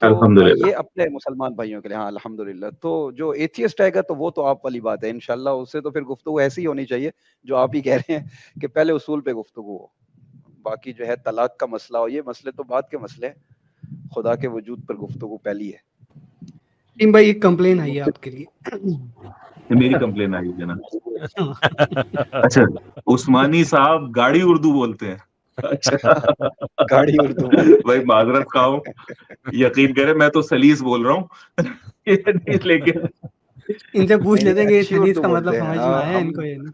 تو الحمدللہ یہ اپنے مسلمان بھائیوں کے لیے. ہاں الحمدللہ. تو جو ایتھیسٹ آئے گا تو وہ تو آپ والی بات ہے انشاءاللہ, اس سے تو پھر گفتگو ایسی ہونی چاہیے جو آپ ہی کہہ رہے ہیں کہ پہلے اصول پہ گفتگو ہو, باقی جو ہے طلاق کا مسئلہ ہو, یہ مسئلے تو بعد کے مسئلے ہیں, خدا کے وجود پر گفتگو پہلی ہے. ٹیم بھائی ایک کمپلین آئی ہے آپ کے لیے. میری کمپلین آئی ہے نا. اچھا, عثمانی صاحب گاڑی اردو بولتے ہیں. اچھا گاڑی اردو بھائی معذرت خواہ ہوں, یقین کریں میں تو سلیس بول رہا ہوں لیکن ان سے پوچھ لیتے ہیں کہ اچھی سلیس اردو کا مطلب بولتے ہیں. سمجھ میں آیا ان کو یا نہیں.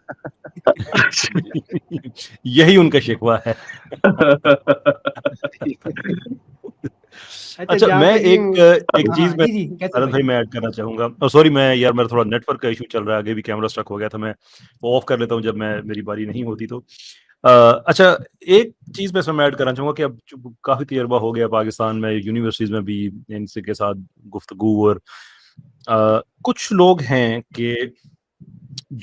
یہی ان کا شکوہ ہے. اچھا میں ایک چیز میں سرد بھائی میں ایڈ کرنا چاہوں گا. سوری میں یار میرا تھوڑا نیٹ ورک کا ایشو چل رہا ہے, آگے بھی کیمرہ اسٹرک ہو گیا تھا, میں آف کر لیتا ہوں جب میں میری باری نہیں ہوتی تو. اچھا ایک چیز میں اس میں ایڈ کرنا چاہوں گا کہ اب کافی تجربہ ہو گیا پاکستان میں, یونیورسٹیز میں بھی ان سے کے ساتھ گفتگو, اور کچھ لوگ ہیں کہ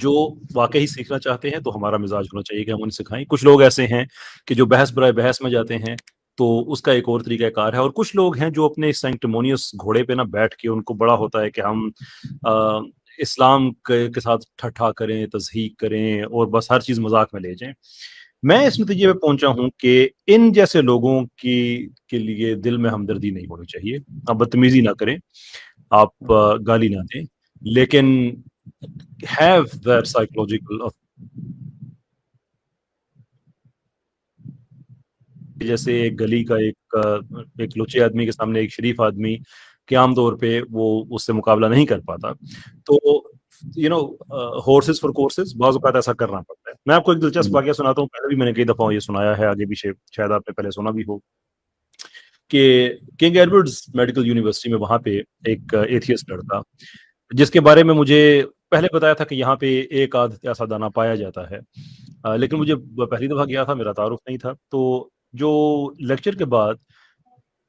جو واقعی سیکھنا چاہتے ہیں تو ہمارا مزاج ہونا چاہیے کہ ہم انہیں سکھائیں. کچھ لوگ ایسے ہیں کہ جو بحث برائے بحث میں جاتے ہیں تو اس کا ایک اور طریقہ کار ہے, اور کچھ لوگ ہیں جو اپنے سینکٹمونیس گھوڑے پہ نہ بیٹھ کے ان کو بڑا ہوتا ہے کہ ہم اسلام کے ساتھ ٹھٹھا کریں, تضحیق کریں اور بس ہر چیز مذاق میں لے جائیں. میں اس نتیجے پہ پہنچا ہوں کہ ان جیسے لوگوں کے لیے دل میں ہمدردی نہیں ہونی چاہیے. آپ بدتمیزی نہ کریں, آپ گالی نہ دیں, لیکن have that psychological جیسے ایک گلی کا ایک لچے آدمی کے سامنے ایک شریف آدمی کہ عام طور پہ وہ اس سے مقابلہ نہیں کر پاتا, تو ہورسز فار کورسز بعض اوقات ایسا کرنا پڑتا ہے. میں آپ کو ایک دلچسپ واقعہ سناتا ہوں, پہلے بھی میں نے کئی دفعہ یہ سنایا ہے, آگے بھی شاید آپ نے پہلے سنا بھی ہو, کہ کنگ ایڈورڈز میڈیکل یونیورسٹی میں وہاں پہ ایک ایتھیسٹ لڑکا جس کے بارے میں مجھے پہلے بتایا تھا کہ یہاں پہ ایک آدھ ایسا دانہ پایا جاتا ہے, لیکن مجھے پہلی دفعہ گیا تھا, میرا تعارف نہیں تھا. تو جو لیکچر کے بعد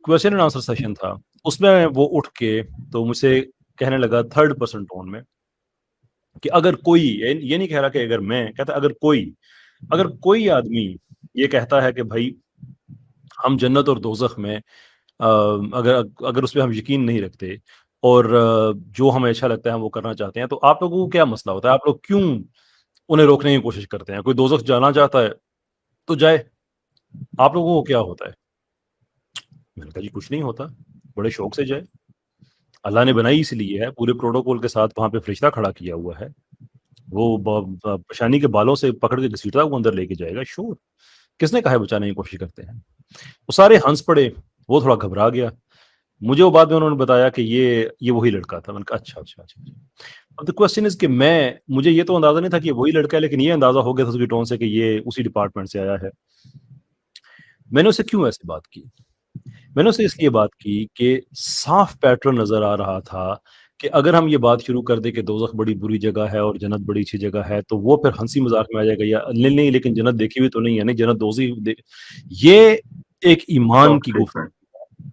کویسچن اینڈ آنسر سیشن تھا اس میں وہ اٹھ کے تو مجھ سے کہنے لگا تھرڈ پرسن ٹون میں کہ اگر کوئی, یہ نہیں کہہ رہا کہ اگر میں, کہتا اگر کوئی آدمی یہ کہتا ہے کہ بھائی ہم جنت اور دوزخ میں اگر اس پہ ہم یقین نہیں رکھتے اور جو ہمیں اچھا لگتا ہے ہم وہ کرنا چاہتے ہیں, تو آپ لوگوں کو کیا مسئلہ ہوتا ہے, آپ لوگ کیوں انہیں روکنے کی کوشش کرتے ہیں؟ کوئی دوزخ جانا چاہتا ہے تو جائے, آپ لوگوں کو کیا ہوتا ہے؟ میں نے کہا جی کچھ نہیں ہوتا, بڑے شوق سے جائے, اللہ نے بنائی اس لیے ہے, پورے پروٹوکول کے ساتھ وہاں پہ فرشتہ کھڑا کیا ہوا ہے, وہ پشانی کے بالوں سے پکڑ کے گھسیٹتا وہ اندر لے کے جائے گا. شور, کس نے کہا ہے بچانے کی کوشش کرتے ہیں؟ وہ سارے ہنس پڑے, وہ تھوڑا گھبرا گیا. مجھے وہ بعد میں انہوں نے بتایا کہ یہ وہی لڑکا تھا. میں نے کہا اچھا. اب کوسچن از کہ مجھے یہ تو اندازہ نہیں تھا کہ وہی لڑکا ہے, لیکن یہ اندازہ ہو گیا تھا اس کی ٹون سے کہ یہ اسی ڈپارٹمنٹ سے آیا ہے. میں نے اسے کیوں ایسے بات کی؟ میں نے اسے اس لیے بات کی کہ صاف پیٹرن نظر آ رہا تھا کہ اگر ہم یہ بات شروع کر دیں کہ دوزخ بڑی بری جگہ ہے اور جنت بڑی اچھی جگہ ہے, تو وہ پھر ہنسی مذاق میں آ جائے گا, یا نہیں لیکن جنت دیکھی ہوئی تو نہیں ہے, نہیں جنت دوزی. یہ ایک ایمان کی گفتگو,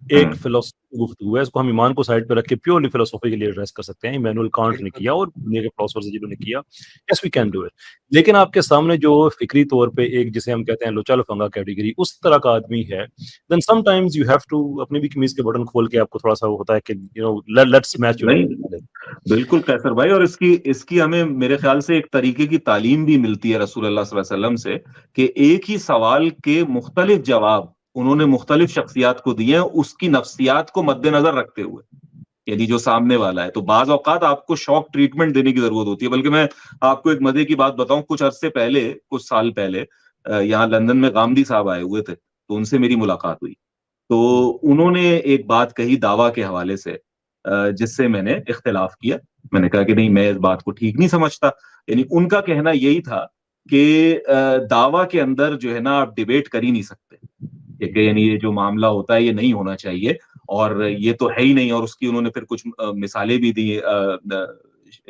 ایک فلسفی گفتگو ہے, اس کو ہم ایمان کو سائڈ پہ رکھ کے پیورلی فلسفی کے لیے ایڈریس کر سکتے ہیں. ایمینوئل کانٹ نے کیا اور دنیا کے فلاسفرز جنہوں نے کیا, یس وی کین ڈو اٹ. لیکن آپ کے سامنے جو فکری طور پہ ایک جسے ہم کہتے ہیں لوچا لفنگا کیٹیگری, اس طرح کا آدمی ہے, then some times you have to اپنی بھی قمیض کے بٹن کھول کے آپ کو تھوڑا سا ہوتا ہے کہ لیٹس میچ. بالکل قیصر بھائی, اور اس کی ہمیں میرے خیال سے ایک طریقے کی تعلیم بھی ملتی ہے رسول اللہ صلی اللہ علیہ وسلم سے, کہ ایک ہی سوال کے مختلف جواب انہوں نے مختلف شخصیات کو دیے ہیں اس کی نفسیات کو مد نظر رکھتے ہوئے, یعنی جو سامنے والا ہے. تو بعض اوقات آپ کو شاک ٹریٹمنٹ دینے کی ضرورت ہوتی ہے. بلکہ میں آپ کو ایک مزے کی بات بتاؤں, کچھ عرصے پہلے, کچھ سال پہلے یہاں لندن میں غامدی صاحب آئے ہوئے تھے, تو ان سے میری ملاقات ہوئی. تو انہوں نے ایک بات کہی دعویٰ کے حوالے سے, جس سے میں نے اختلاف کیا. میں نے کہا کہ نہیں, میں اس بات کو ٹھیک نہیں سمجھتا. یعنی ان کا کہنا یہی تھا کہ دعویٰ کے اندر جو ہے نا آپ ڈیبیٹ کر ہی نہیں سکتے, کہ یعنی یہ جو معاملہ ہوتا ہے یہ نہیں ہونا چاہیے, اور یہ تو ہے ہی نہیں. اور اس کی انہوں نے پھر کچھ مثالیں بھی دی,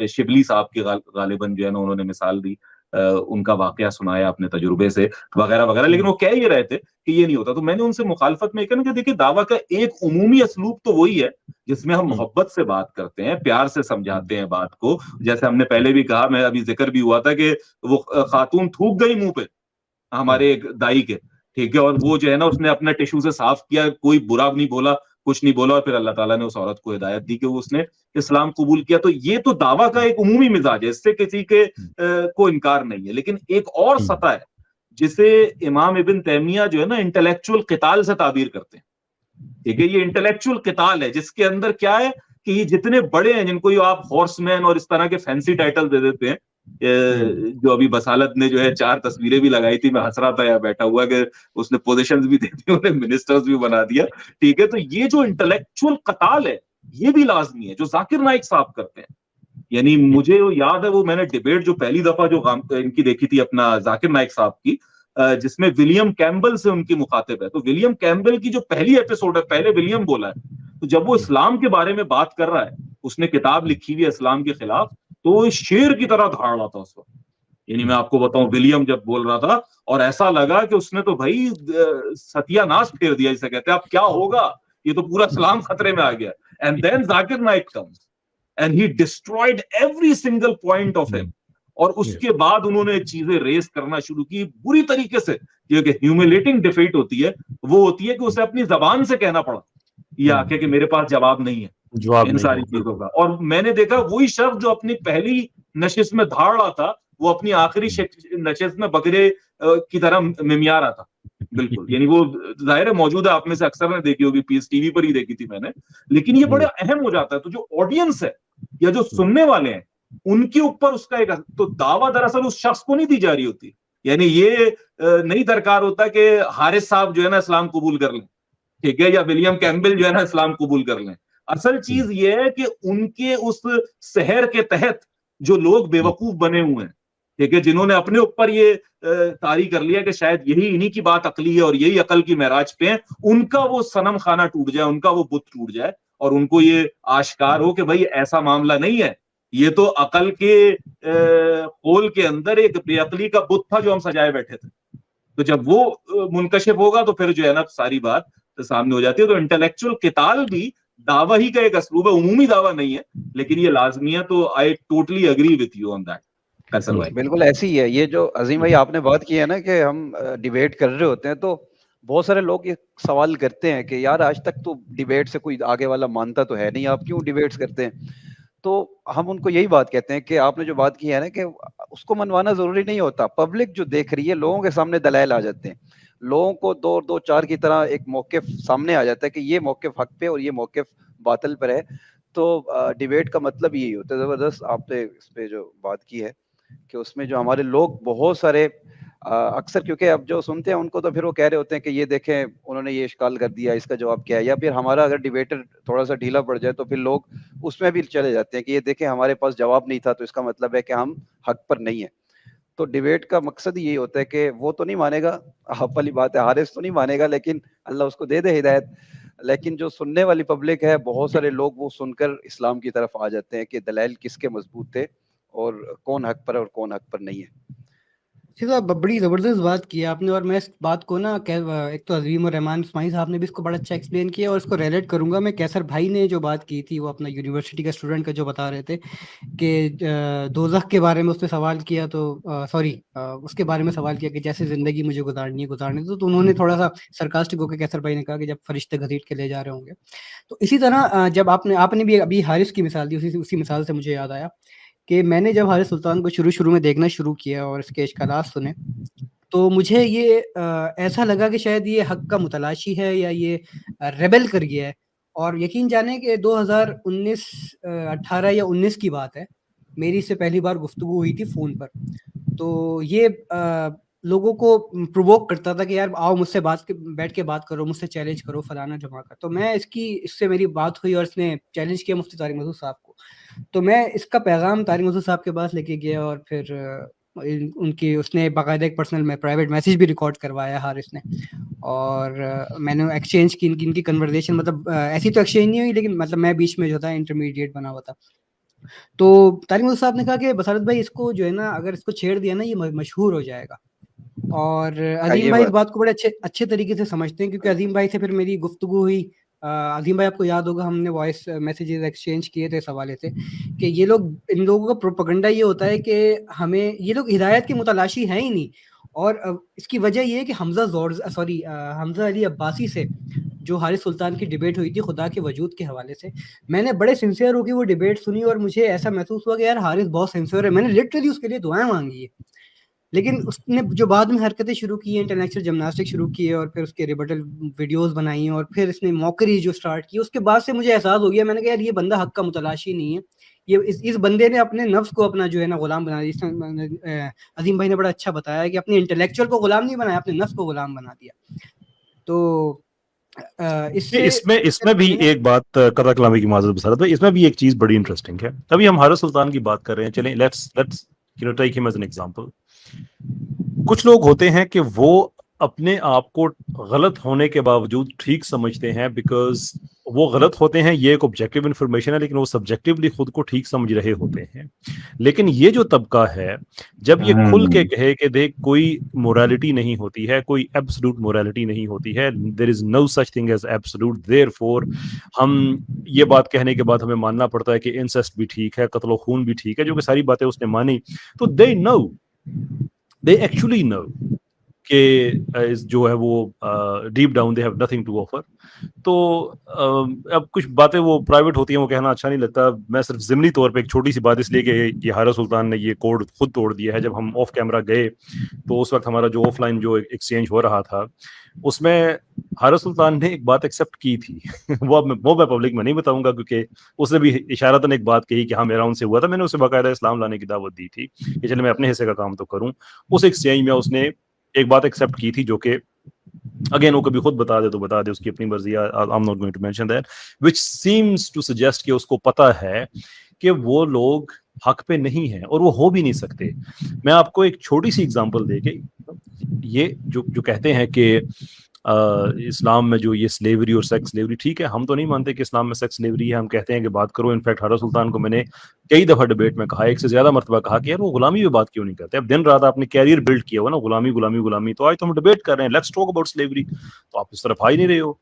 شبلی صاحب کے غالباً جو ہے نا انہوں نے مثال دی, ان کا واقعہ سنایا اپنے تجربے سے وغیرہ وغیرہ. لیکن وہ کہہ یہ رہے تھے کہ یہ نہیں ہوتا. تو میں نے ان سے مخالفت میں کہا کہ دیکھیے دعویٰ کا ایک عمومی اسلوب تو وہی ہے جس میں ہم محبت سے بات کرتے ہیں, پیار سے سمجھاتے ہیں بات کو. جیسے ہم نے پہلے بھی کہا, میں ابھی ذکر بھی ہوا تھا کہ وہ خاتون تھوک گئی منہ پہ ہمارے ایک دائی کے, ٹھیک ہے, اور وہ جو ہے نا اس نے اپنا ٹیشو سے صاف کیا, کوئی برا نہیں بولا, کچھ نہیں بولا, اور پھر اللہ تعالیٰ نے اس عورت کو ہدایت دی کہ اس نے اسلام قبول کیا. تو یہ تو دعویٰ کا ایک عمومی مزاج ہے, اس سے کسی کے کو انکار نہیں ہے. لیکن ایک اور سطح ہے جسے امام ابن تیمیہ جو ہے نا انٹلیکچوئل قتال سے تعبیر کرتے ہیں. ٹھیک ہے, یہ انٹلیکچوئل قتال ہے جس کے اندر کیا ہے کہ یہ جتنے بڑے ہیں جن کو آپ ہارس مین اور اس طرح کے فینسی ٹائٹل دے دیتے ہیں, جو ابھی بسالت نے جو ہے 4 تصویریں بھی لگائی تھی, میں ہنس رہا تھا یا بیٹھا ہوا کہ اس نے پوزیشنز بھی دی تھی, انہیں منسٹرز بھی بنا دیا. ٹھیک ہے, تو یہ جو انٹلیکچوئل قتال ہے یہ بھی لازمی ہے جو ذاکر نائک صاحب کرتے ہیں. یعنی مجھے یاد ہے وہ میں نے ڈیبیٹ جو پہلی دفعہ جو ان کی دیکھی تھی اپنا ذاکر نائک صاحب کی, جس میں ولیم کیمبل سے ان کی مخاطب ہے. تو ولیم کیمبل کی جو پہلی ایپیسوڈ ہے, پہلے ولیم بولا ہے, تو جب وہ اسلام کے بارے میں بات کر رہا ہے, اس نے کتاب لکھی ہوئی ہے اسلام کے خلاف, تو شیر کی طرح دھاڑ رہا تھا اس وقت. یعنی میں آپ کو بتاؤں ولیم جب بول رہا تھا اور ایسا لگا کہ اس نے تو بھائی ستیا ناش پھیر دیا جسے کہتے ہیں, اب کیا ہوگا, یہ تو پورا اسلام خطرے میں آ گیا. And then Zakir Naik comes and he destroyed every single point of him. اور اس کے بعد انہوں نے چیزیں ریز کرنا شروع کی بری طریقے سے. کیونکہ ہیوملیٹنگ ڈیفیٹ ہوتی ہے, وہ ہوتی ہے کہ اسے اپنی زبان سے کہنا پڑا یہ آ کے کہ میرے پاس جواب نہیں ہے ان ساری چیزوں کا. اور میں نے دیکھا وہی شخص جو اپنی پہلی نشست میں دھاڑ رہا تھا, وہ اپنی آخری نشست میں بکرے کی طرح ممیا رہا تھا. بالکل, یعنی وہ ظاہر ہے موجود ہے, آپ میں سے اکثر نے دیکھی ہوگی, پیس ٹی وی پر ہی دیکھی تھی میں نے. لیکن یہ بڑا اہم ہو جاتا ہے. تو جو آڈینس ہے یا جو سننے والے ہیں ان کے اوپر اس کا ایک تو دعویٰ دراصل اس شخص کو نہیں دی جا رہی ہوتی. یعنی یہ نہیں درکار ہوتا کہ حارث صاحب جو ہے نا اسلام قبول کر لیں, ٹھیک ہے, یا ولیم کیمبل جو ہے نا اسلام قبول کر لیں. اصل چیز یہ ہے کہ ان کے اس سحر کے تحت جو لوگ بے وقوف بنے ہوئے ہیں, ٹھیک ہے, جنہوں نے اپنے اوپر یہ طاری کر لیا کہ شاید یہی انہی کی بات عقلی ہے اور یہی عقل کی معراج پہ ہیں, ان کا وہ صنم خانہ ٹوٹ جائے, ان کا وہ بت ٹوٹ جائے, اور ان کو یہ آشکار ہو کہ بھائی ایسا معاملہ نہیں ہے, یہ تو عقل کے خول کے اندر ایک بے عقلی کا بت تھا جو ہم سجائے بیٹھے تھے. تو جب وہ منکشف ہوگا تو پھر جو ہے نا ساری بات سامنے ہو جاتی ہے. تو انٹلیکچوئل قتال بھی دعویٰ ہی کا ایک اسلوب ہے, عمومی دعویٰ نہیں ہے, لیکن یہ لازمی ہے. تو I totally agree with you on that. بالکل ایسی ہی ہے. یہ جو عظیم بھائی آپ نے بات کی ہے نا کہ ہم ڈیبیٹ کر رہے ہوتے ہیں, تو بہت سارے لوگ یہ سوال کرتے ہیں کہ یار آج تک تو ڈیبیٹ سے کوئی آگے والا مانتا تو ہے نہیں, آپ کیوں ڈیبیٹس کرتے ہیں؟ تو ہم ان کو یہی بات کہتے ہیں کہ آپ نے جو بات کی ہے نا کہ اس کو منوانا ضروری نہیں ہوتا. پبلک جو دیکھ رہی ہے, لوگوں کے سامنے دلائل آ جاتے ہیں, لوگوں کو 2-2-4 کی طرح ایک موقف سامنے آ جاتا ہے کہ یہ موقف حق پہ اور یہ موقف باطل پر ہے. تو ڈیبیٹ کا مطلب یہی ہوتا ہے. زبردست آپ نے اس پہ جو بات کی ہے کہ اس میں جو ہمارے لوگ بہت سارے اکثر, کیونکہ اب جو سنتے ہیں ان کو تو پھر وہ کہہ رہے ہوتے ہیں کہ یہ دیکھیں انہوں نے یہ اشکال کر دیا, اس کا جواب کیا ہے. یا پھر ہمارا اگر ڈیبیٹر تھوڑا سا ڈھیلا پڑ جائے تو پھر لوگ اس میں بھی چلے جاتے ہیں کہ یہ دیکھیں ہمارے پاس جواب نہیں تھا, تو اس کا مطلب ہے کہ ہم حق پر نہیں ہیں. تو ڈیبیٹ کا مقصد یہی ہوتا ہے کہ وہ تو نہیں مانے گا, آپ والی بات ہے, حارث تو نہیں مانے گا, لیکن اللہ اس کو دے دے ہدایت. لیکن جو سننے والی پبلک ہے, بہت سارے لوگ وہ سن کر اسلام کی طرف آ جاتے ہیں کہ دلائل کس کے مضبوط تھے اور کون حق پر اور کون حق پر نہیں ہے. بڑی زبردست بات کی آپ نے, اور میں اس بات کو نا ایک تو عظیم اور رحمان اسماعیل صاحب نے بھی اس کو بڑا اچھا ایکسپلین کیا, اور اس کو ریلیٹ کروں گا میں. کیسر بھائی نے جو بات کی تھی, وہ اپنا یونیورسٹی کا اسٹوڈنٹ کا جو بتا رہے تھے کہ دوزخ کے بارے میں اس نے سوال کیا, تو اس کے بارے میں سوال کیا کہ جیسے زندگی مجھے گزارنی ہے, تو انہوں نے تھوڑا سا سرکاسٹک ہو کے کیسر بھائی نے کہا کہ جب فرشتے گھسیٹ کے لے جا رہے ہوں گے. تو اسی طرح جب آپ نے بھی ابھی حارث کی مثال دی, اسی مثال سے مجھے یاد آیا کہ میں نے جب حارث سلطان کو شروع میں دیکھنا شروع کیا اور اس کے اشکالات سنے, تو مجھے یہ ایسا لگا کہ شاید یہ حق کا متلاشی ہے یا یہ ریبل کر گیا ہے. اور یقین جانیں کہ 2018 یا 19 کی بات ہے, میری اس سے پہلی بار گفتگو ہوئی تھی فون پر. تو یہ لوگوں کو پرووک کرتا تھا کہ یار آؤ مجھ سے بیٹھ کے بات کرو, مجھ سے چیلنج کرو, فلانا جمع کر. تو میں اس سے میری بات ہوئی اور اس نے چیلنج کیا مفتی طارق مسعود صاحب کو. تو میں اس کا پیغام طارق مسعود صاحب کے پاس لے کے گیا, اور پھر اس نے باقاعدہ ایک پرسنل میں پرائیویٹ میسیج بھی ریکارڈ کروایا حارث نے, اور میں نے ایکسچینج کی ان کی کنورزیشن, مطلب ایسی تو ایکسچینج نہیں ہوئی, لیکن مطلب میں بیچ میں جو تھا انٹرمیڈیٹ بنا ہوا تھا. تو طارق مسعود صاحب نے کہا کہ بصارت بھائی اس کو جو ہے نا, اگر اس کو چھیڑ دیا نا, یہ مشہور ہو جائے گا. اور عظیم بھائی اس بات کو بڑے اچھے طریقے سے سمجھتے ہیں, کیونکہ عظیم بھائی سے پھر میری گفتگو ہوئی. عظیم بھائی آپ کو یاد ہوگا ہم نے وائس میسیجز ایکسچینج کیے تھے, سوالے تھے کہ ان لوگوں کا پروپیگنڈا یہ ہوتا ہے کہ ہمیں یہ لوگ ہدایت کے متلاشی ہیں ہی نہیں. اور اس کی وجہ یہ ہے کہ حمزہ علی عباسی سے جو حارث سلطان کی ڈیبیٹ ہوئی تھی خدا کے وجود کے حوالے سے. میں نے بڑے سنسیئر ہو کے وہ ڈیبیٹ سنی اور مجھے ایسا محسوس ہوا کہ یار حارث بہت سنسیئر ہے. میں نے لٹرلی اس کے لیے دعائیں مانگی ہے. لیکن اس نے جو بعد میں حرکتیں شروع کی ہیں, انٹلیکچوئل جمناسٹک شروع کی ہے اور پھر اس کے ریبٹل ویڈیوز بنائی ہیں اور پھر اس نے موکری جو سٹارٹ کی, اس کے بعد سے مجھے احساس ہو گیا, میں نے کہا یار یہ بندہ حق کا متلاشی نہیں ہے. یہ اس بندے نے اپنے نفس کو اپنا جو ہے نا غلام بنا دیا. عظیم بھائی نے بڑا اچھا بتایا کہ اپنے انٹلیکچوئل کو غلام نہیں بنایا, اپنے نفس کو غلام بنا دیا. تو اس میں بھی ایک بات قطع کلامی کی معذرت بتا رہا تھا, اس میں بھی ایک چیز بڑی انٹرسٹنگ ہے. ابھی ہم حارث سلطان کی بات کر رہے ہیں, چلیں لیٹس ٹیک ہم ایز این ایگزامپل. کچھ لوگ ہوتے ہیں کہ وہ اپنے آپ کو غلط ہونے کے باوجود ٹھیک سمجھتے ہیں بیکاز وہ غلط ہوتے ہیں, یہ ایک آبجیکٹیو انفارمیشن ہے, لیکن وہ سبجیکٹیولی خود کو ٹھیک سمجھ رہے ہوتے ہیں. لیکن یہ جو طبقہ ہے جب یہ کھل کے کہے کہ دیکھ کوئی مورالیٹی نہیں ہوتی ہے, کوئی ایبسولوٹ مورالیٹی نہیں ہوتی ہے, دیر از نو سچ تھنگ ایز ایبسولوٹ, دیر فور ہم یہ بات کہنے کے بعد ہمیں ماننا پڑتا ہے کہ انسیسٹ بھی ٹھیک ہے, قتل و خون بھی ٹھیک ہے, جو کہ ساری باتیں اس نے مانی. تو they actually know کہ جو ہے وہ deep down they have nothing to offer. تو اب کچھ باتیں وہ پرائیویٹ ہوتی ہیں, وہ کہنا اچھا نہیں لگتا. میں صرف ضمنی طور پہ ایک چھوٹی سی بات, اس لیے کہ یہ حارث سلطان نے یہ کوڈ خود توڑ دیا ہے. جب ہم آف کیمرہ گئے تو اس وقت ہمارا جو آف لائن جو ایکسچینج ہو رہا تھا اس میں حارث سلطان نے ایک بات ایکسیپٹ کی تھی. وہ میں پبلک میں نہیں بتاؤں گا کیونکہ اس نے بھی اشارتاً ایک بات کہی کہ ہاں میرا ان سے ہوا تھا. میں نے اسے باقاعدہ اسلام لانے کی دعوت دی تھی کہ چلے میں اپنے حصے کا کام تو کروں. اس ایکسچینج میں اس نے ایک بات ایکسیپٹ کی تھی جو کہ اگین وہ کبھی خود بتا دے تو بتا دے, اس کی اپنی مرضی ہے. I'm not going to mention that, which seems to suggest کہ اس کو پتا ہے کہ وہ لوگ حق پہ نہیں ہیں اور وہ ہو بھی نہیں سکتے. میں آپ کو ایک چھوٹی سی اگزامپل دے کے, یہ جو کہتے ہیں کہ اسلام میں جو یہ سلیوری اور سیکس سلیوری, ٹھیک ہے ہم تو نہیں مانتے کہ اسلام میں سیکس سلیوری ہے, ہم کہتے ہیں کہ بات کرو. انفیکٹ حارث سلطان کو میں نے کئی دفعہ ڈیبیٹ میں کہا, ایک سے زیادہ مرتبہ کہا کہ یار وہ غلامی پہ بات کیوں نہیں کرتے. اب دن رات آپ نے کیریئر بلڈ کیا ہوا نا غلامی غلامی غلامی, تو آج تو ہم ڈیبیٹ کر رہے ہیں لیٹس ٹاک اباؤٹ سلیوری, تو آپ اس طرف آ ہی نہیں رہے ہو.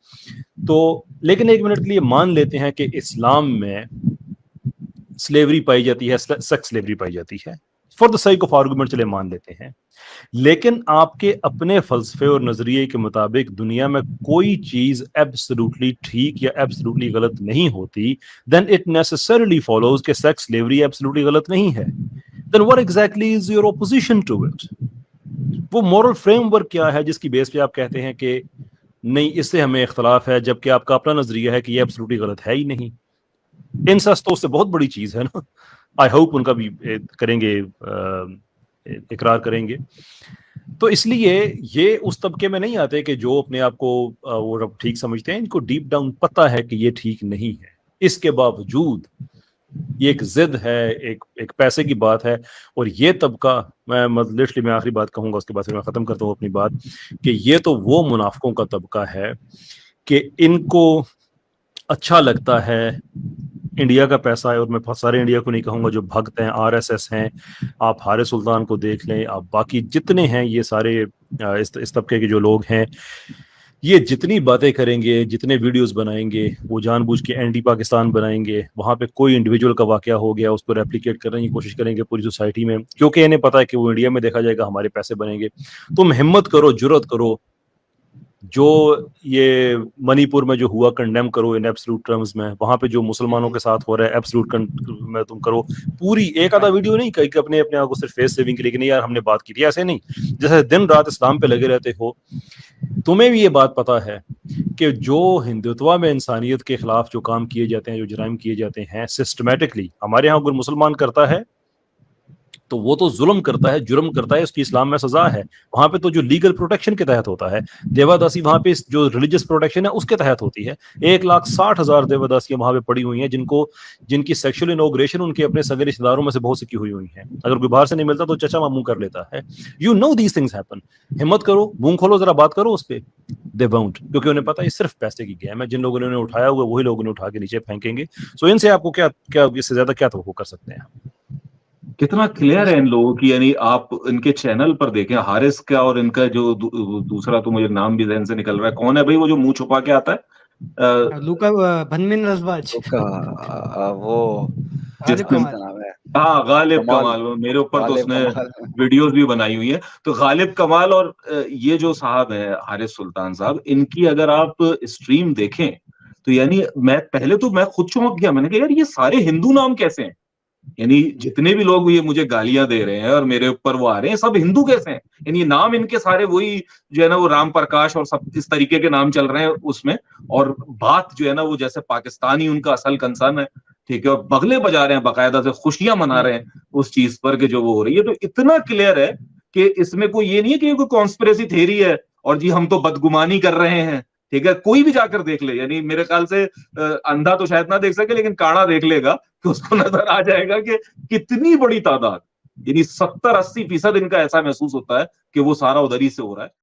تو لیکن ایک منٹ کے لیے مان لیتے ہیں کہ اسلام میں سلیوری پائی جاتی ہے, سیکس سلیوری پائی جاتی ہے, for the sake of argument چلے مان لیتے ہیں. لیکن آپ کے اپنے فلسفے اور نظریے کے مطابق دنیا میں کوئی چیز ایبسولوٹلی ٹھیک یا ایبسولوٹلی غلط نہیں ہوتی, then it necessarily follows کہ سیکس سلیوری ایبسولوٹلی غلط نہیں ہے. then what exactly is your opposition to it? وہ مورل فریم ورک کیا ہے جس کی بیس پہ آپ کہتے ہیں کہ نہیں اس سے ہمیں اختلاف ہے, جبکہ آپ کا اپنا نظریہ ہے کہ یہ ایبسولوٹلی غلط ہے ہی نہیں. انسیسٹ تو اس سے بہت بڑی چیز ہے نا. آئی ہوپ ان کا بھی کریں گے, اقرار کریں گے. تو اس لیے یہ اس طبقے میں نہیں آتے کہ جو اپنے آپ کو وہ رب ٹھیک سمجھتے ہیں, ان کو ڈیپ ڈاؤن پتہ ہے کہ یہ ٹھیک نہیں ہے. اس کے باوجود یہ ایک ضد ہے, ایک پیسے کی بات ہے. اور یہ طبقہ, میں لٹرلی میں آخری بات کہوں گا اس کے بعد پھر میں ختم کرتا ہوں اپنی بات, کہ یہ تو وہ منافقوں کا طبقہ ہے کہ ان کو اچھا لگتا ہے انڈیا کا پیسہ ہے. اور میں سارے انڈیا کو نہیں کہوں گا, جو بھگت ہیں آر ایس ایس ہیں, آپ حارث سلطان کو دیکھ لیں, آپ باقی جتنے ہیں یہ سارے اس طبقے کے جو لوگ ہیں, یہ جتنی باتیں کریں گے, جتنے ویڈیوز بنائیں گے, وہ جان بوجھ کے اینٹی پاکستان بنائیں گے. وہاں پہ کوئی انڈیویجول کا واقعہ ہو گیا اس کو ریپلیکیٹ کرنے کی کوشش کریں گے پوری سوسائٹی میں, کیونکہ انہیں پتا ہے کہ وہ انڈیا میں دیکھا جائے گا, ہمارے پیسے بنیں گے. تم ہمت کرو, جرت کرو, جو یہ منی پور میں جو ہوا کنڈیم کرو ان ایبسولوٹ ٹرمز میں, وہاں پہ جو مسلمانوں کے ساتھ ہو رہا ہے ایبسولوٹ میں تم کرو. پوری ایک آدھا ویڈیو نہیں کہ اپنے آپ کو صرف فیس سیونگ کے لیے کہ نہیں یار ہم نے بات کی تھی, ایسے نہیں. جیسے دن رات اسلام پہ لگے رہتے ہو, تمہیں بھی یہ بات پتا ہے کہ جو ہندوتوا میں انسانیت کے خلاف جو کام کیے جاتے ہیں, جو جرائم کیے جاتے ہیں سسٹمیٹکلی, ہمارے ہاں اگر مسلمان کرتا ہے تو وہ تو ظلم کرتا ہے, جرم کرتا ہے, اس کی اسلام میں سزا ہے. وہاں پہ تو جو لیگل پروٹیکشن کے تحت ہوتا ہے, دیواداسی وہاں پہ جو ریلیجس پروٹیکشن ہے اس کے تحت ہوتی ہے. 1,60,000 دیواداسیاں وہاں پہ پڑی ہوئی ہیں جن کی سیکشل انوگریشن ان کے اپنے سگے رشتہ داروں میں سے بہت سی کی ہوئی ہیں. اگر کوئی باہر سے نہیں ملتا تو چچا ماموں کر لیتا ہے. You know these things happen. ہمت کرو, منہ کھولو, ذرا بات کرو اس پہ. دے وونٹ, کیونکہ انہیں پتا ہے یہ صرف پیسے کی گیم ہے. جن لوگوں نے انہیں اٹھایا ہوا وہی لوگ انہیں اٹھا کے نیچے پھینکیں گے. سو ان سے آپ کو کیا اس سے زیادہ کیا توقع کر سکتے ہیں؟ کتنا کلیئر ہے ان لوگوں کی. یعنی آپ ان کے چینل پر دیکھیں, حارث کا اور ان کا جو دوسرا, تو مجھے نام بھی ذہن سے نکل رہا ہے, کون ہے بھائی وہ جو منہ چھپا کے آتا ہے, لوکا بنمن رزواج, وہ غالب کمال کمال کا نام ہے ہاں غالب کمال کمال، وہ میرے اوپر تو اس غالب نے کمال ویڈیوز بھی بنائی ہوئی ہے. تو غالب کمال اور یہ جو صاحب ہے حارث سلطان صاحب، ان کی اگر آپ اسٹریم دیکھیں تو یعنی میں خود چونک گیا. میں نے کہا یار یہ سارے ہندو نام کیسے ہیں؟ یعنی جتنے بھی لوگ یہ مجھے گالیاں دے رہے ہیں اور میرے اوپر وہ آ رہے ہیں، سب ہندو کیسے ہیں؟ یعنی نام ان کے سارے وہی جو ہے نا وہ رام پرکاش اور سب اس طریقے کے نام چل رہے ہیں اس میں، اور بات جو ہے نا وہ جیسے پاکستانی ان کا اصل کنسرن ہے، ٹھیک ہے، اور بغلے بجا رہے ہیں، باقاعدہ سے خوشیاں منا رہے ہیں اس چیز پر کہ جو وہ ہو رہی ہے. تو اتنا کلیئر ہے کہ اس میں کوئی یہ نہیں ہے کہ یہ کوئی کانسپریسی تھیوری ہے اور جی ہم تو بدگمانی کر رہے ہیں، ٹھیک ہے. کوئی بھی جا کر دیکھ لے، یعنی میرے خیال سے اندھا تو شاید نہ دیکھ سکے لیکن کاڑا دیکھ لے گا کہ اس کو نظر آ جائے گا کہ کتنی بڑی تعداد، یعنی 70-80% ان کا ایسا محسوس ہوتا ہے کہ وہ سارا ادھر ہی سے ہو رہا ہے.